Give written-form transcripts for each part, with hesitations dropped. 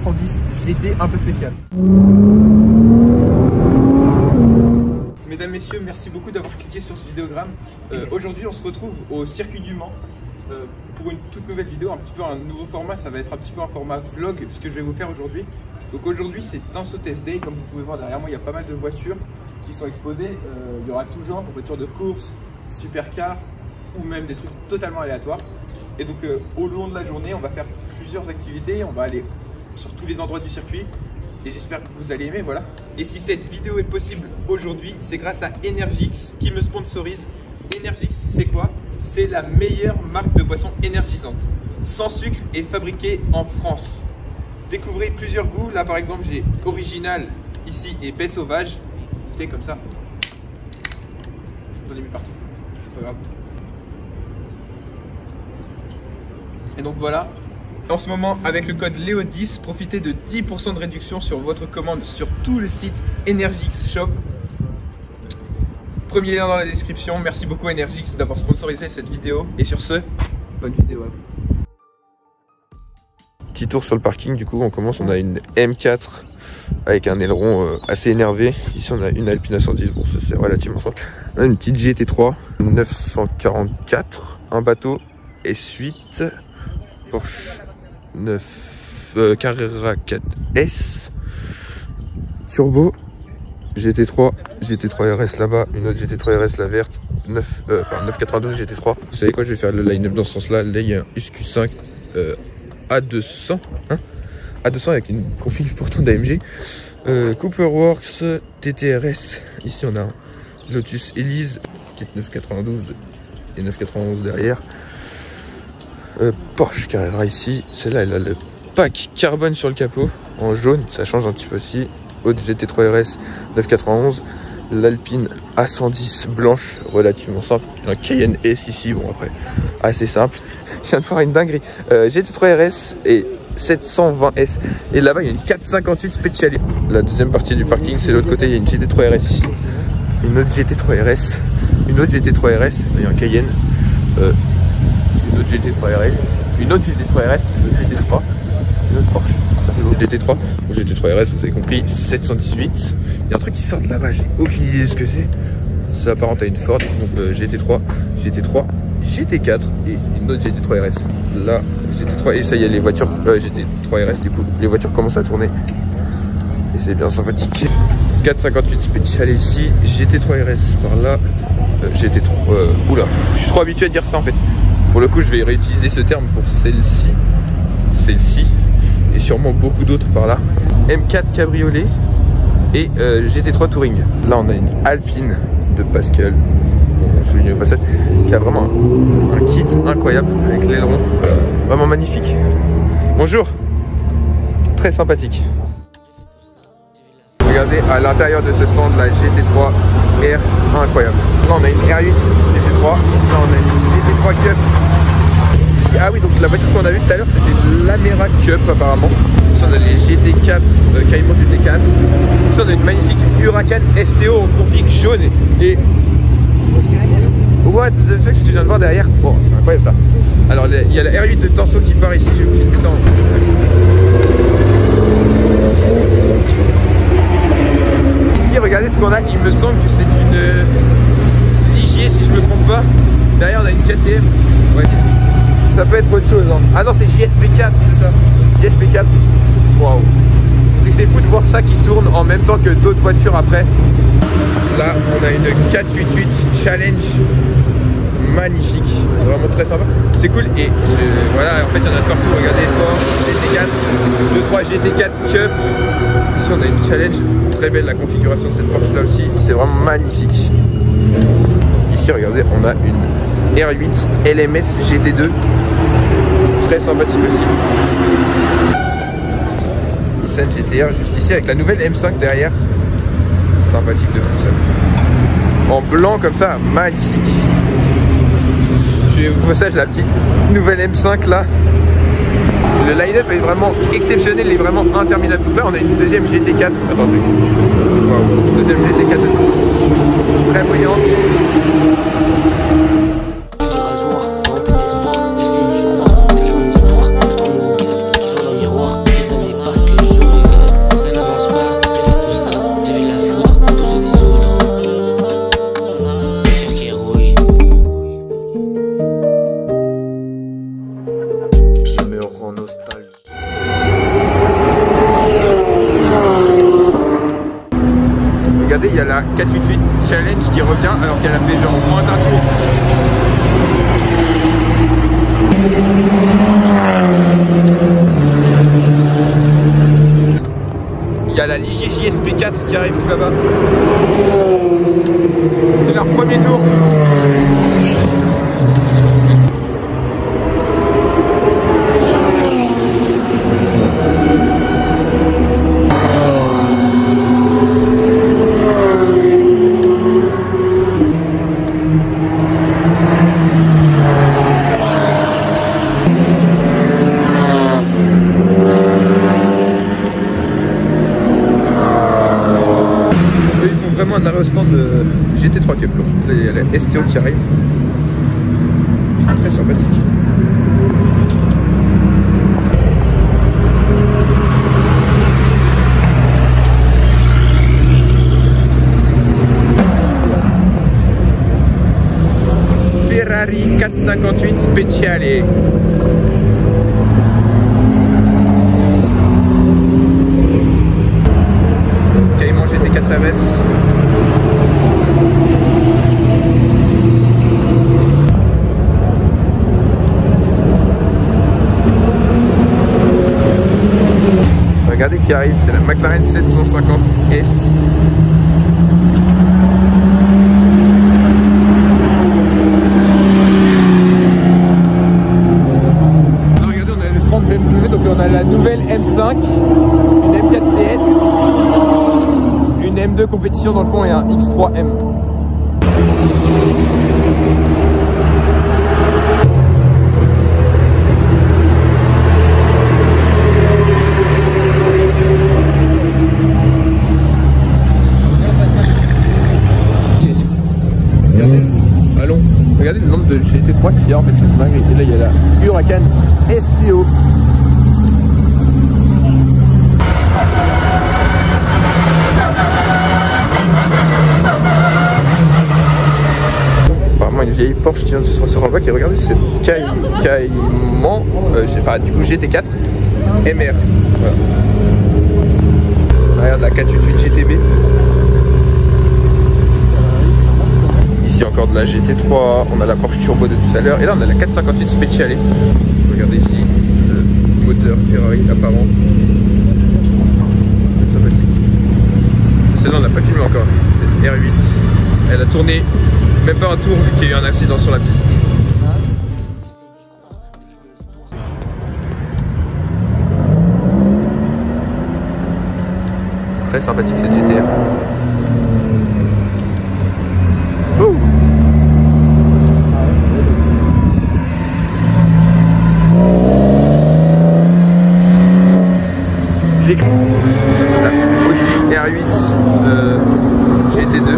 R110 GT un peu spécial. Mesdames, messieurs, merci beaucoup d'avoir cliqué sur ce vidéogramme. Aujourd'hui, on se retrouve au circuit du Mans pour une toute nouvelle vidéo, un petit peu un nouveau format. Ça va être un petit peu un format vlog, ce que je vais vous faire aujourd'hui. Donc aujourd'hui, c'est un saut test day. Comme vous pouvez voir derrière moi, il y a pas mal de voitures qui sont exposées. Il y aura tout genre, voitures de course, supercars ou même des trucs totalement aléatoires. Et donc au long de la journée, on va faire plusieurs activités. On va aller sur tous les endroits du circuit. Et j'espère que vous allez aimer, voilà. Et si cette vidéo est possible aujourd'hui, c'est grâce à Energix qui me sponsorise. Energix, c'est quoi? C'est la meilleure marque de boissons énergisantes, sans sucre et fabriquée en France. Découvrez plusieurs goûts. Là par exemple, j'ai original ici et baie sauvage. C'était comme ça. J'en ai mis partout. C'est pas grave. Et donc voilà. En ce moment, avec le code LEO10, profitez de 10% de réduction sur votre commande sur tout le site Energix Shop. Premier lien dans la description. Merci beaucoup Energix d'avoir sponsorisé cette vidéo. Et sur ce, bonne vidéo à vous. Petit tour sur le parking, du coup on commence, on a une M4 avec un aileron assez énervé. Ici on a une Alpine A110, bon ça c'est relativement simple. On a une petite GT3 944, un bateau S8, Porsche 9 Carrera 4S, turbo, GT3 RS là-bas, une autre GT3 RS la verte, 992 GT3. Vous savez quoi, je vais faire le line-up dans ce sens-là. Là il y a un USQ5 A200, hein, A200 avec une config pourtant d'AMG, Cooperworks, TTRS. Ici on a un Lotus Elise, petite 992 et 991 derrière. Porsche Carrera ici, celle-là elle a le pack carbone sur le capot en jaune, ça change un petit peu aussi. Autre GT3 RS 991, l'Alpine A110 blanche, relativement simple, un Cayenne S ici, bon après assez simple. Je viens de faire une dinguerie, GT3 RS et 720S, et là-bas il y a une 458 Speciale. La deuxième partie du parking, c'est l'autre côté, il y a une GT3 RS ici, une autre GT3 RS, une autre GT3 RS, il y a un Cayenne, une autre GT3 RS, une autre GT3 RS, une autre GT3, une autre Porsche, une autre GT3, GT3 RS, vous avez compris, 718. Il y a un truc qui sort de là-bas, j'ai aucune idée de ce que c'est. Ça apparente à une Ford, donc GT3, GT4 et une autre GT3 RS. Là, GT3, et ça y est, les voitures GT3 RS, du coup, les voitures commencent à tourner. Et c'est bien sympathique. 458 Speciale ici, GT3 RS par là, GT3, oula, je suis trop habitué à dire ça en fait. Pour le coup, je vais réutiliser ce terme pour celle-ci, et sûrement beaucoup d'autres par là. M4 Cabriolet et GT3 Touring. Là, on a une Alpine de Pascal, on souligne au passage, qui a vraiment un kit incroyable avec l'aileron, vraiment magnifique. Bonjour, très sympathique. Regardez à l'intérieur de ce stand, la GT3 R incroyable. Là, on a une R8 GT3, là, on a une GT3 Cup. Ah oui, donc la voiture qu'on a vue tout à l'heure, c'était l'Amera Cup apparemment. Ici, on a les GT4, Caïman GT4. Ici, on a une magnifique Huracan STO en config jaune. Et what the fuck, ce que je viens de voir derrière. Bon, c'est incroyable ça. Alors, il y a la R8 de Tanso qui part ici. Je vais vous filmer ça. Ici, regardez ce qu'on a. Il me semble que c'est une Ligier, si je ne me trompe pas. Derrière, on a une KTM. Ouais, ça peut être autre chose, hein. Ah non, c'est JSP4, c'est ça. JSP4. Waouh. C'est fou de voir ça qui tourne en même temps que d'autres voitures après. Là, on a une 488 Challenge. Magnifique. Vraiment très sympa. C'est cool. Et voilà, en fait, il y en a de partout. Regardez, Porsche, GT4, 2-3 GT4 Cup. Ici, on a une Challenge. Très belle la configuration de cette Porsche là aussi. C'est vraiment magnifique. Ici, regardez, on a une R8 LMS GT2, très sympathique aussi. Nissan GTR juste ici avec la nouvelle M5 derrière, sympathique de fou ça. En blanc comme ça, magnifique. J'ai au passage la petite nouvelle M5 là. Le line-up est vraiment exceptionnel, il est vraiment interminable. Donc là on a une deuxième GT4. Attendez. Wow. Deuxième GT4 de Nissan. Très brillante. J'essaie d'y croire, mon histoire, le temps nous guette, toujours dans le miroir, les années passent que 488 Challenge qui revient alors qu'elle a fait genre moins d'un tour. Il y a la Ligier SP4 qui arrive tout là-bas. C'est leur premier tour. Un arrêt au stand de GT3 Cup. Là, il y a la STO qui arrive. Très sympathique. Ferrari 458 Speciale. Cayman GT4 RS. Regardez qui arrive, c'est la McLaren 750 S. Alors regardez, on a le stand BMW, donc on a la nouvelle M5, une M4 CS, une M2 compétition dans le fond et un X3M. Regardez le nombre de GT3 qu'il y a, en fait c'est dingue. Et là il y a la Huracan STO. Apparemment une vieille Porsche qui vient de se sortir dans le bac. Et regardez cette Cayman, enfin du coup GT4 MR. Voilà. Regarde la 488 GTB. Ici encore de la GT3, on a la Porsche Turbo de tout à l'heure et là on a la 458 Speciale. Regardez ici le moteur Ferrari apparent. C'est sympathique. Celle-là on n'a pas filmé encore, cette R8. Elle a tourné même pas un tour vu qu'il y a eu un accident sur la piste. Très sympathique cette GTR. Ouh. La Audi R8 GT2.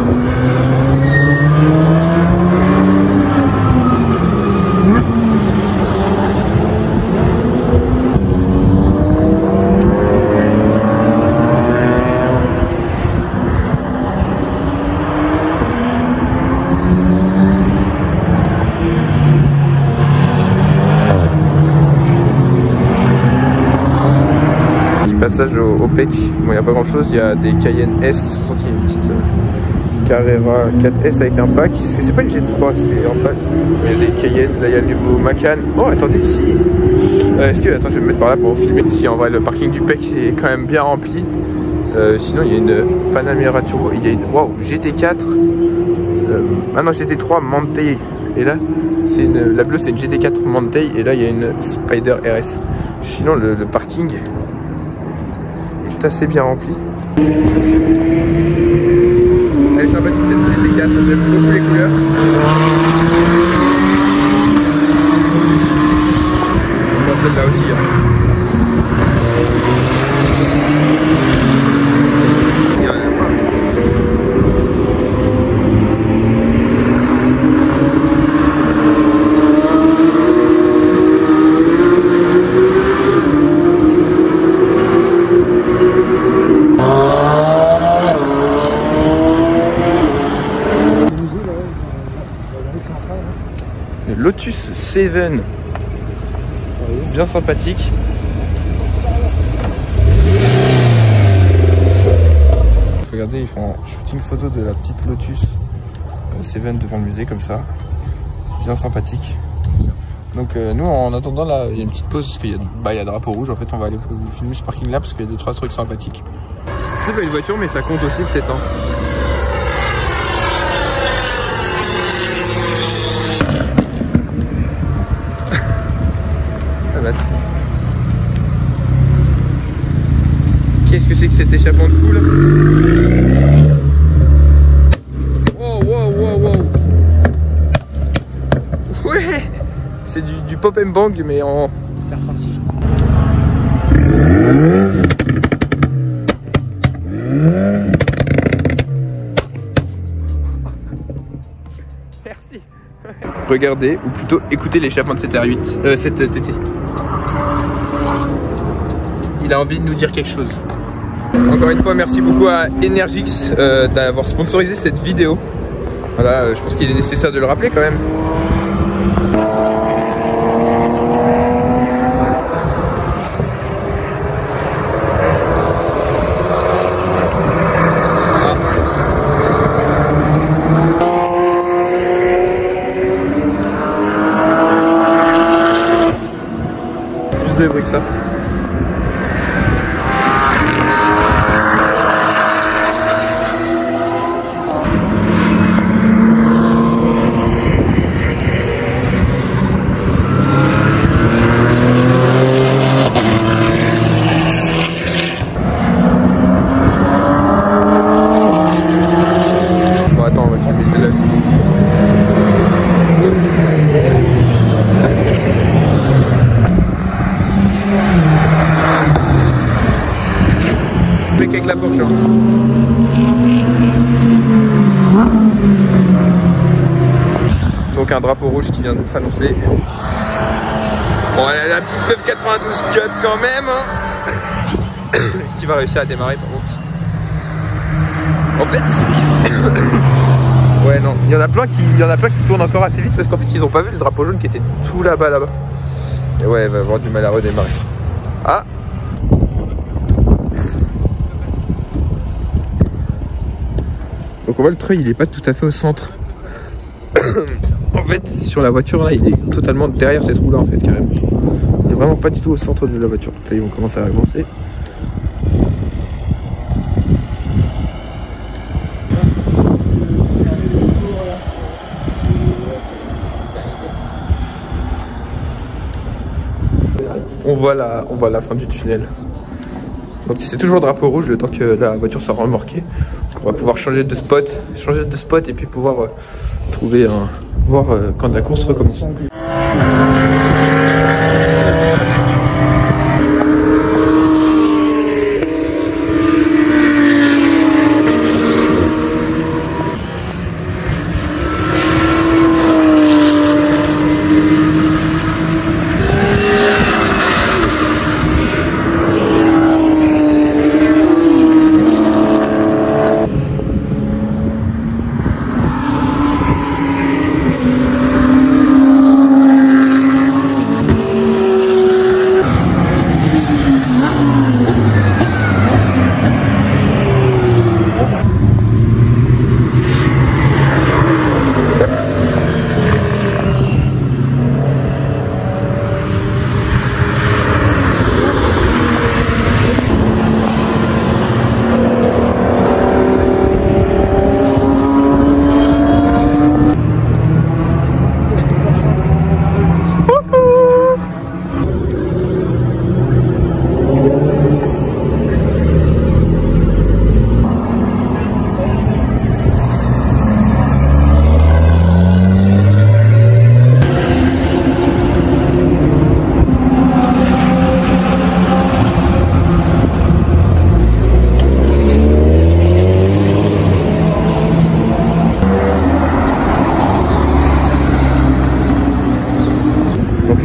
Passage au PEC, bon, il n'y a pas grand chose, il y a des Cayenne S qui sont sortis, une petite Carrera 4S avec un pack, c'est pas une GT3, c'est un pack, il y a des Cayenne, là il y a le nouveau Macan. Oh attendez ici, est-ce que, attends je vais me mettre par là pour filmer, ici en vrai le parking du PEC est quand même bien rempli, sinon il y a une Panamera Turbo, il y a une GT4, ah non GT3 Mantei, et là c'est la bleue c'est une GT4 Mantei, et là il y a une Spider RS, sinon le parking assez bien rempli. Elle est sympathique cette GT4, j'aime beaucoup les couleurs. On voit celle-là aussi. Lotus 7, bien sympathique. regardez, ils font un shooting photo de la petite Lotus Seven devant le musée comme ça. Bien sympathique. Donc nous en attendant là, il y a une petite pause parce qu'il y a drapeau rouge. En fait on va aller filmer ce parking là parce qu'il y a 2-3 trucs sympathiques. C'est pas une voiture mais ça compte aussi peut-être hein. Qu'est-ce que c'est que cet échappement de fou là? Oh wow wow wow. Ouais. C'est du pop and bang mais en... C'est reparti je crois. Merci. Regardez, ou plutôt écoutez l'échappement de cette R8, cette TT. Il a envie de nous dire quelque chose. Encore une fois, merci beaucoup à Energix d'avoir sponsorisé cette vidéo. Voilà, je pense qu'il est nécessaire de le rappeler quand même. Juste de bruit que ça. Avec la Porsche. Donc un drapeau rouge qui vient d'être annoncé. Bon, elle a la petite 992 cut quand même. Hein. Est-ce qu'il va réussir à démarrer par contre? En fait, ouais non, il y en a plein qui tournent encore assez vite parce qu'en fait ils ont pas vu le drapeau jaune qui était tout là-bas. Et ouais, elle va avoir du mal à redémarrer. Ah. Donc on voit le treuil, il est pas tout à fait au centre. En fait, sur la voiture là, il est totalement derrière cette roue là en fait carrément. Il est vraiment pas du tout au centre de la voiture. Donc là, ils vont commencer à avancer. On voit la fin du tunnel. Donc c'est toujours drapeau rouge le temps que la voiture soit remorquée. On va pouvoir changer de spot et puis pouvoir trouver voir quand la course recommence.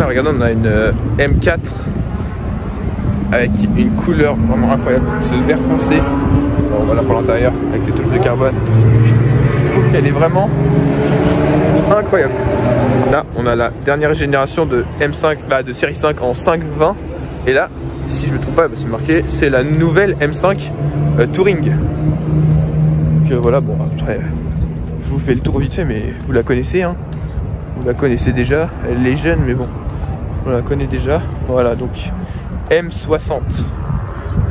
Regardez, on a une M4 avec une couleur vraiment incroyable, c'est le vert foncé. Alors voilà pour l'intérieur avec les touches de carbone. Je trouve qu'elle est vraiment incroyable. Là on a la dernière génération de M5, de série 5 en 520 et là si je me trompe pas c'est marqué, c'est la nouvelle M5 Touring. voilà, bon après je vous fais le tour vite fait, mais vous la connaissez hein. Vous la connaissez déjà, elle est jeune mais bon, on la connaît déjà. Voilà, donc M60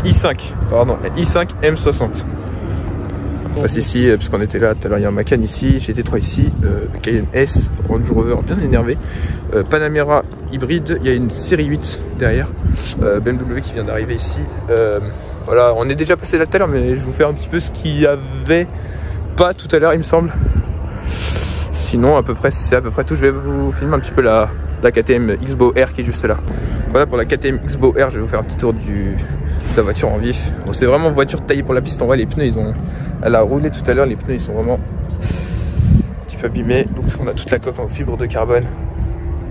i5, pardon, i5 M60. On passe ici, puisqu'on était là tout à l'heure, il y a un Macan ici, GT3 ici, Cayenne S, Range Rover bien énervé, Panamera hybride, il y a une série 8 derrière, BMW qui vient d'arriver ici. Voilà, on est déjà passé là tout à l'heure, mais je vous fais un petit peu ce qu'il y avait pas tout à l'heure, il me semble. Sinon, à peu près, c'est à peu près tout. Je vais vous filmer un petit peu la KTM X-Bow R qui est juste là. Voilà pour la KTM X-Bow R, je vais vous faire un petit tour de la voiture en vif. Bon, c'est vraiment une voiture taillée pour la piste. En vrai, les pneus, elle a roulé tout à l'heure, les pneus ils sont vraiment un petit peu abîmés. Donc on a toute la coque en fibre de carbone,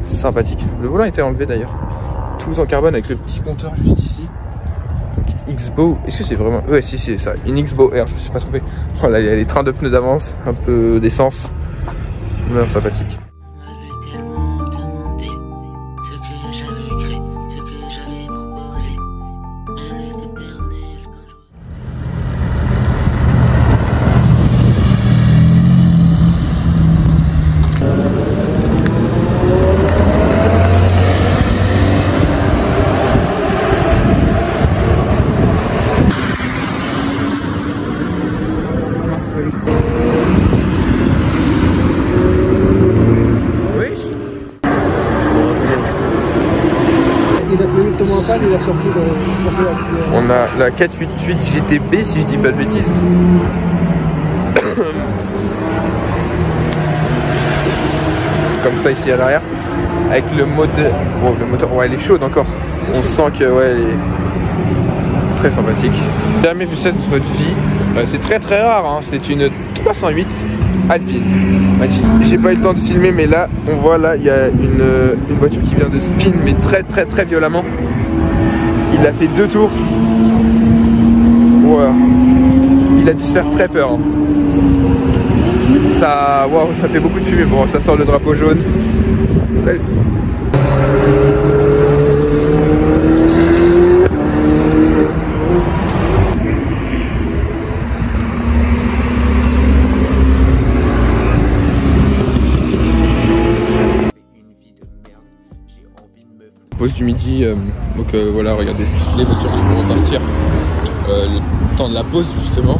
sympathique. Le volant était enlevé d'ailleurs, tout en carbone avec le petit compteur juste ici. X-Bow, est-ce que c'est vraiment... Ouais, si c'est ça, une X-Bow R, je me suis pas trompé. Voilà, il y a les trains de pneus d'avance, un peu d'essence. Non, sympathique. Il a sorti on a la 488 GTB si je dis pas de bêtises. Comme ça ici à l'arrière. Avec le mode. Bon, le moteur, ouais, elle est chaude encore. On sent que ouais, elle est très sympathique. J'ai jamais vu ça de votre vie. C'est très très rare, hein. C'est une 308 Alpine. J'ai pas eu le temps de filmer, mais là on voit là il y a une voiture qui vient de spin, mais très très très violemment. Il a fait 2 tours. Wow. Il a dû se faire très peur. Hein. Ça, wow, ça fait beaucoup de fumée. Bon, ça sort le drapeau jaune. Ouais. Pause du midi, donc voilà, regardez les voitures qui vont repartir, le temps de la pause justement,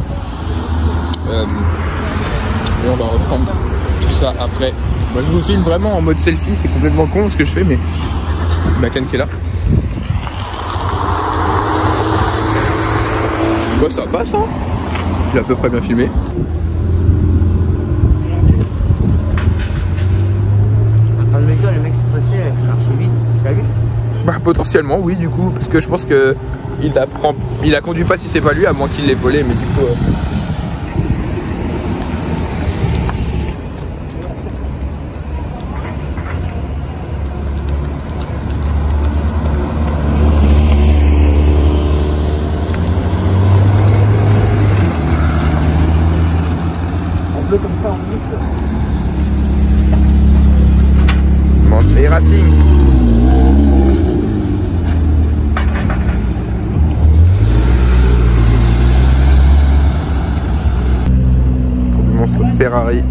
et on va reprendre tout ça après. Moi je vous filme vraiment en mode selfie, c'est complètement con ce que je fais, mais Macan qui est là. Bah ça passe hein, j'ai à peu près bien filmé. Le mec s'est stressé, ça marche vite, c'est lui. Bah potentiellement oui du coup, parce que je pense que il a conduit pas si c'est pas lui, à moins qu'il l'ait volé, mais du coup En bleu comme ça, en bleu. Montley Racing. Trop du monstre Ferrari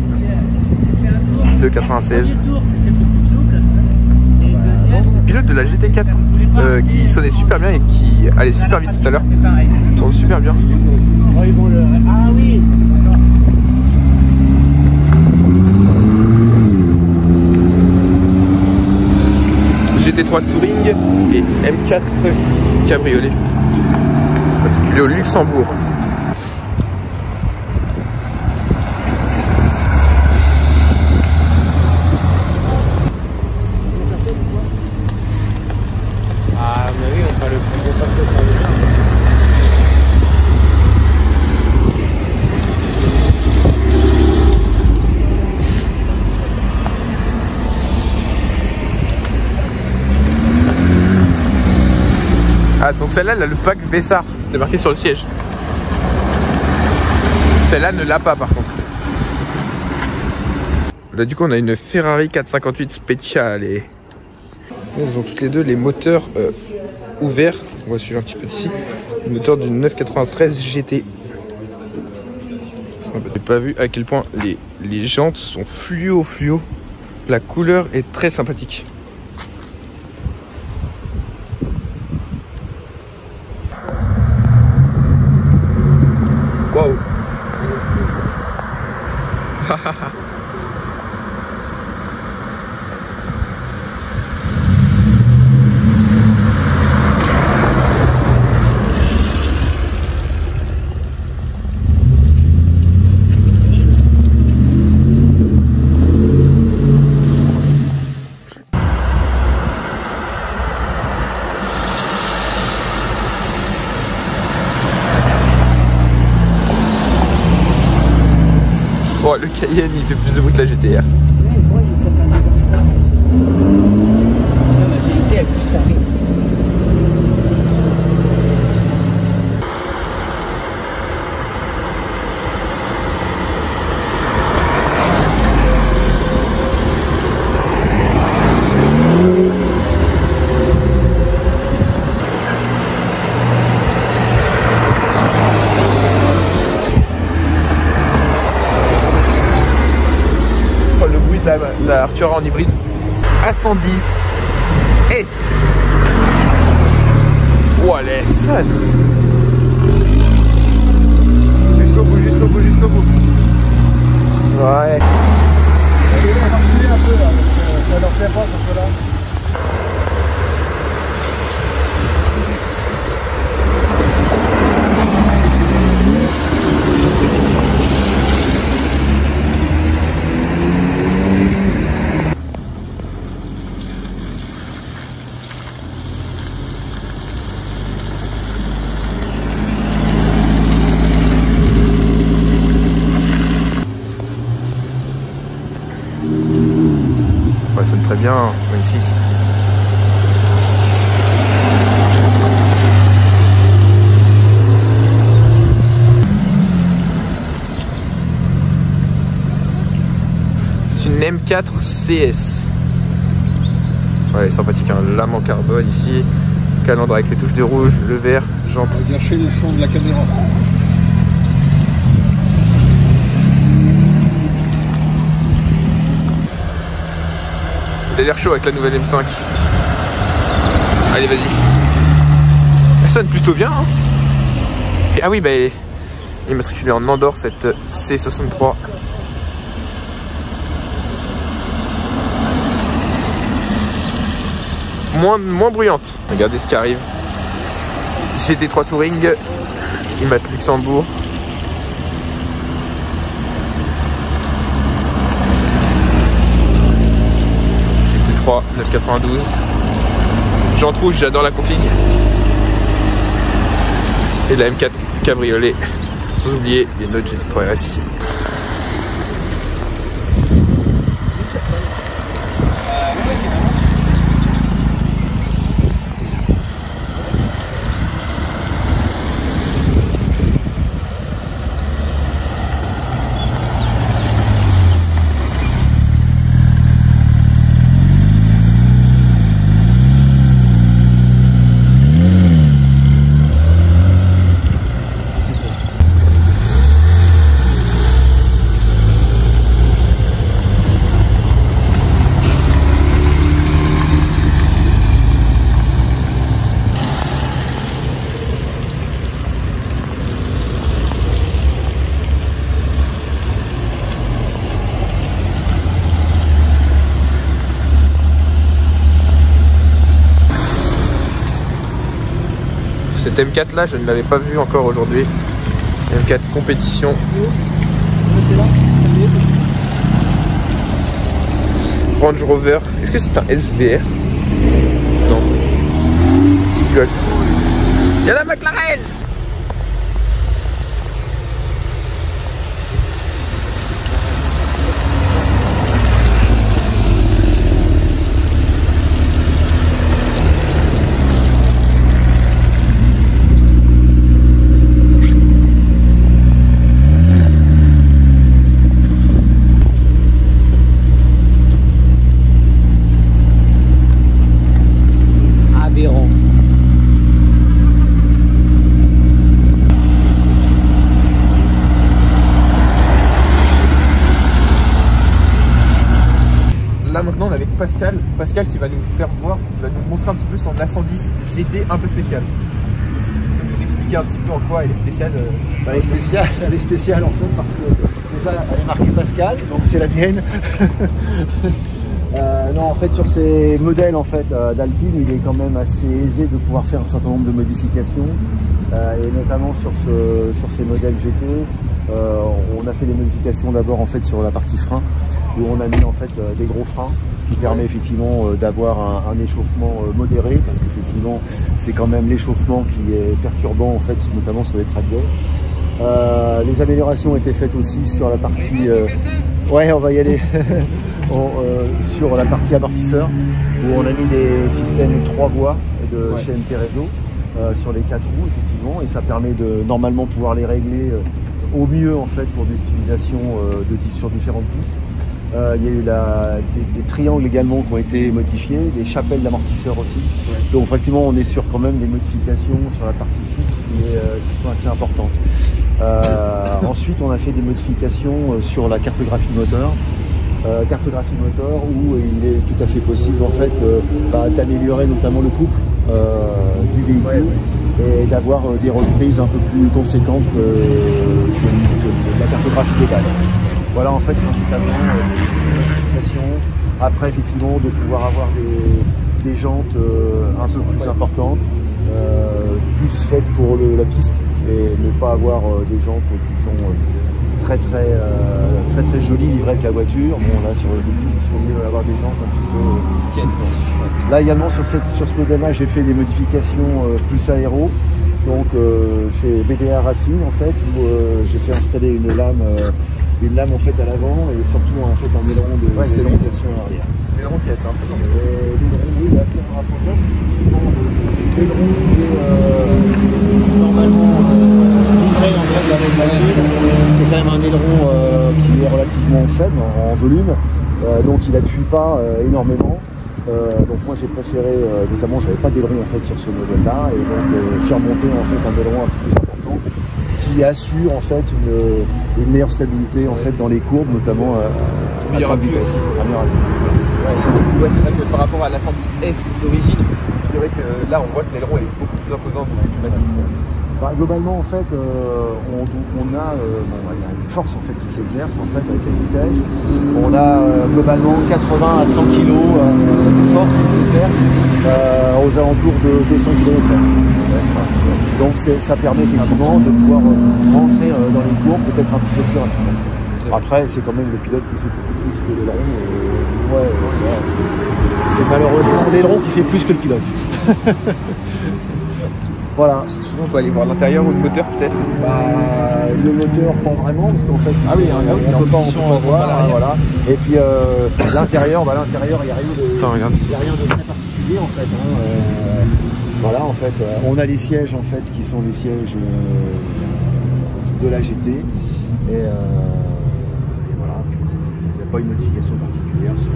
296. Pilote de la GT4 qui sonnait super bien et qui allait super vite tout à l'heure. Tourne super bien. Ah oui. GT3 Touring et M4 Cabriolet, intitulé au Luxembourg. Ah mais oui, on parle plus de partout. Ah donc celle-là elle a le pack Bessard, c'était marqué sur le siège. Celle-là ne l'a pas par contre. Là du coup on a une Ferrari 458 Speciale. Ils ont toutes les deux les moteurs ouverts. On va suivre un petit peu d'ici. Le moteur d'une 993 GT. J'ai pas vu à quel point les jantes sont fluo. La couleur est très sympathique. Waouh. Oh, le Cayenne il fait plus de bruit que la GTR. Ouais, moi j'ai ça comme ça. La majorité elle pousse à rire. La Artura en hybride A110 S. Oh, elle sonne. Jusqu'au bout. Ouais. On va reculer un peu là, parce que ça leur plaît pas qu'on soit là. Ouais, ça sonne très bien, magnifique. C'est une M4 CS. Ouais, sympathique, un lame en carbone ici. Calandre avec les touches de rouge, le vert, jante. On va gâcher le son de la caméra. Il a l'air chaud avec la nouvelle M5. Allez, vas-y. Elle sonne plutôt bien. Hein. Et, ah oui, bah, il est matriculé en Andorre, cette C63. Moins bruyante. Regardez ce qui arrive. GT3 Touring. IMAT Luxembourg. GT3 992. Jante rouge, j'adore la config. Et la M4 cabriolet. Sans oublier les notes GT3 RS ici. Cette M4 là, je ne l'avais pas vue encore aujourd'hui. M4 compétition. Range Rover. Est-ce que c'est un SVR? Non. Petit Golf. Il y a la McLaren! Pascal. Pascal qui va nous faire voir, qui va nous montrer un petit peu son A110 GT un peu spécial. Est-ce que tu peux nous expliquer un petit peu en quoi elle est spéciale? Elle est spéciale en fait parce que déjà elle est marquée Pascal, donc c'est la mienne. Non, en fait sur ces modèles en fait d'Alpine, il est quand même assez aisé de pouvoir faire un certain nombre de modifications et notamment sur ces modèles GT, on a fait des modifications d'abord en fait sur la partie frein où on a mis en fait des gros freins, ce qui permet effectivement d'avoir un échauffement modéré parce qu'effectivement c'est quand même l'échauffement qui est perturbant en fait notamment sur les trackdays. Les améliorations ont été faites aussi sur la partie ouais, on va y aller. Sur la partie amortisseur où on a mis des systèmes 3 voies de chez MT Réseau sur les 4 roues effectivement, et ça permet de normalement pouvoir les régler au mieux en fait pour des utilisations sur différentes pistes. Il y a eu des triangles également qui ont été modifiés, des chapelles d'amortisseurs aussi. Donc effectivement on est sur quand même des modifications sur la partie cycle qui sont assez importantes. Ensuite on a fait des modifications sur la cartographie moteur. Où il est tout à fait possible en fait d'améliorer notamment le couple du véhicule et d'avoir des reprises un peu plus conséquentes que la cartographie de base. Voilà en fait principalement les modifications. Après effectivement de pouvoir avoir des jantes un peu plus importantes, plus faites pour la piste et ne pas avoir des jantes qui sont très joli livré avec la voiture. Bon là sur les pistes il faut mieux avoir des jantes un petit peu. Là également sur ce modèle là j'ai fait des modifications plus aéro. Donc chez BDA Racing en fait où j'ai fait installer une lame en fait à l'avant et surtout en fait un aileron de stabilisation à l'arrière. L'aileron qui est assez important. L'aileron oui là c'est rapprochant. L'aileron qui est normalement livré en fait avec la voiture. C'est quand même un aileron qui est relativement faible en volume, donc il n'appuie pas énormément. Donc moi j'ai préféré, notamment j'avais pas d'aileron en fait sur ce modèle là, et donc faire monter en fait un aileron un peu plus important qui assure en fait une meilleure stabilité en fait dans les courbes, notamment à meilleur appui aussi. Ouais, c'est vrai que par rapport à la 110S d'origine, c'est vrai que là on voit que l'aileron est beaucoup plus imposant, beaucoup plus massif. Globalement en fait on a il y a une force en fait qui s'exerce en fait avec la vitesse. On a globalement 80 à 100 kg de force qui s'exerce aux alentours de 200 km/h. Donc ça permet effectivement de pouvoir rentrer dans les courbes peut-être un petit peu plus rapidement. Après c'est quand même le pilote qui fait beaucoup plus que l'aileron. C'est malheureusement l'aileron qui fait plus que le pilote. Voilà. Souvent on peut aller voir l'intérieur ou le moteur peut-être. Le moteur pas vraiment parce qu'en fait on peut pas voir. Voilà. Et puis l'intérieur, il n'y a rien de très particulier en fait. Voilà en fait, on a les sièges en fait qui sont les sièges de la GT et voilà. Il n'y a pas une modification particulière sur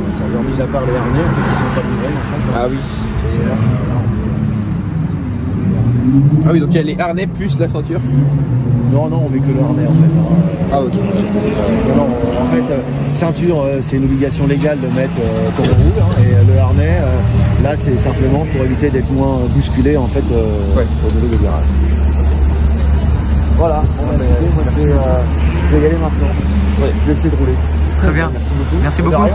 l'intérieur, mis à part les harnais en fait qui sont pas livrés en fait. Ah oui. Ah oui, donc il y a les harnais plus la ceinture. Non, on met que le harnais en fait. Ah ok. Non, en fait, ceinture, c'est une obligation légale de mettre quand on roule, et le harnais, là, c'est simplement pour éviter d'être moins bousculé en fait au niveau de virage. Voilà, je vais y aller maintenant. Je vais essayer de rouler. Très bien. Merci beaucoup.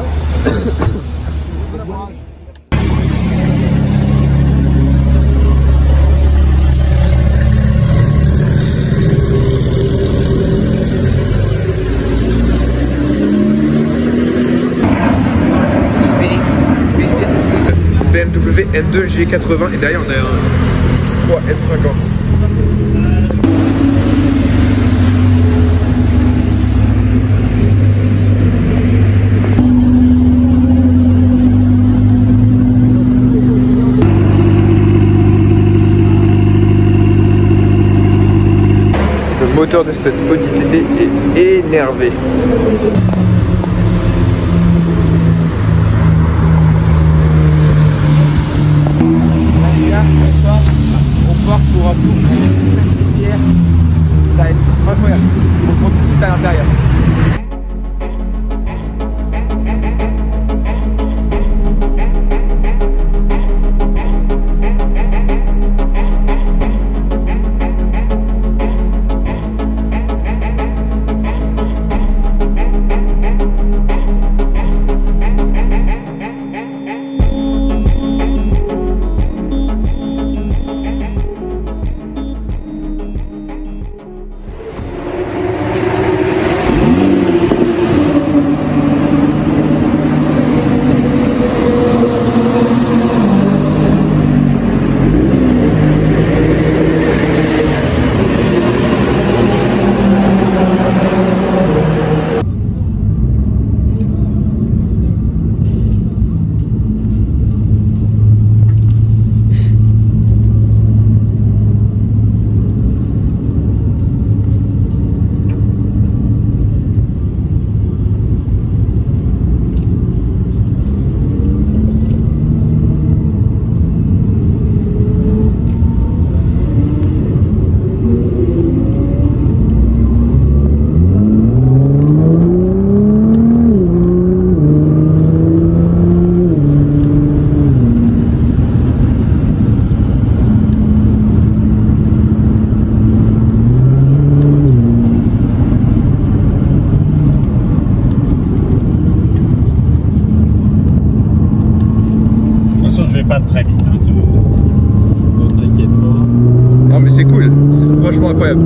BMW M2 G80 et derrière on a un X3 M50. Le moteur de cette Audi TT est énervé. On part pour un tour. Ça va être incroyable. On prend tout de suite à l'intérieur. vais pas très vite, hein, ne t'inquiète pas. Non mais c'est cool, c'est franchement incroyable.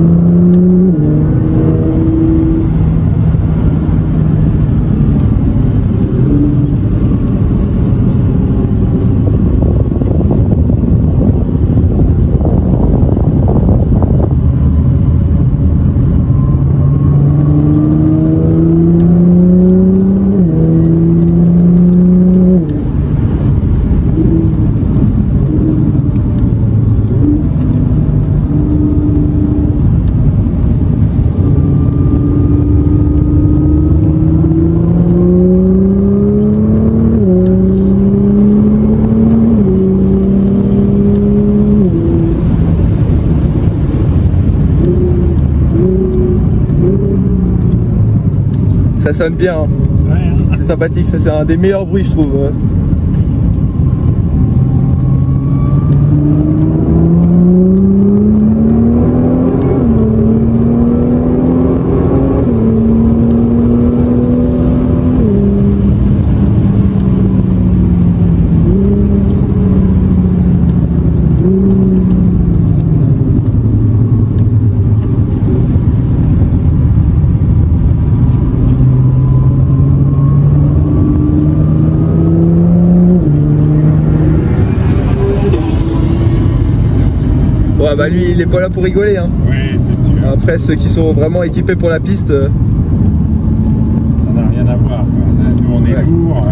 Ça sonne bien, hein. Ouais, hein. C'est sympathique, ça c'est un des meilleurs bruits je trouve. Ouais bah lui il est pas là pour rigoler hein. Oui, c'est sûr. Après ceux qui sont vraiment équipés pour la piste. Ça n'a rien à voir, quoi. Nous on est lourd.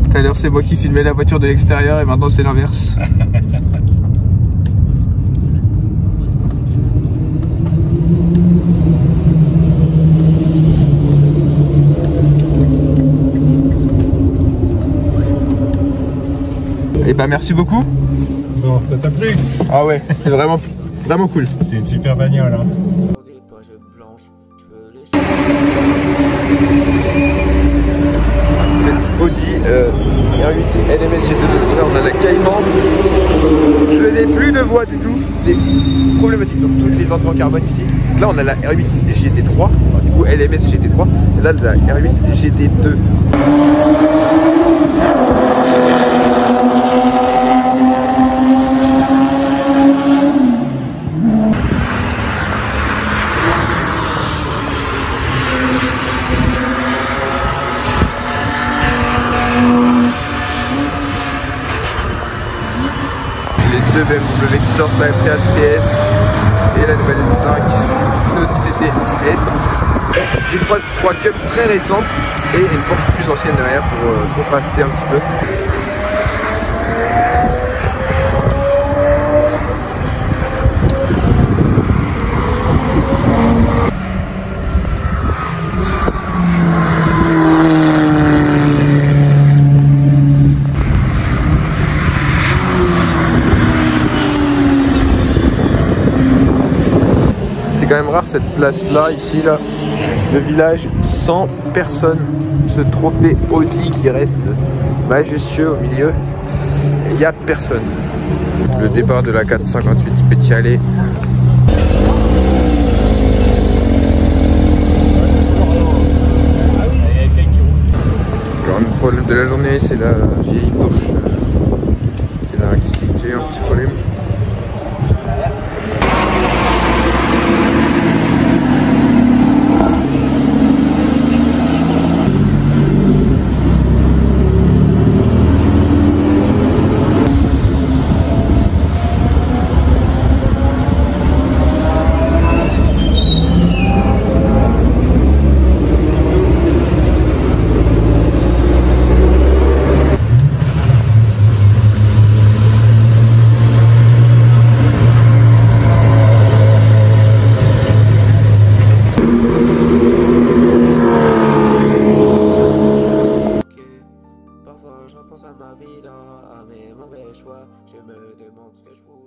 Tout à l'heure c'est moi qui filmais la voiture de l'extérieur et maintenant c'est l'inverse. Et bah merci beaucoup. Bon, ça t'a plu? Ah ouais, c'est vraiment cool. C'est une super bagnole. Hein. Cette Audi R8 LMS GT2, là on a la Cayman. Je n'ai plus de voix du tout, c'est problématique. Donc toutes les entrées en carbone ici. Donc là on a la R8 GT3, du coup LMS GT3, et là la R8 GT2. Les deux BMW qui sortent, la M4 CS et la nouvelle M5, une Audi TT S. J'ai trois cups très récentes et une Porsche plus ancienne derrière pour contraster un petit peu. C'est quand même rare cette place là, ici là, le village sans personne, ce trophée Audi qui reste majestueux au milieu, il n'y a personne. Le départ de la 458 Speciale. Le problème de la journée, c'est la vieille Porsche qui a un petit problème. Je me demande ce que je voulais.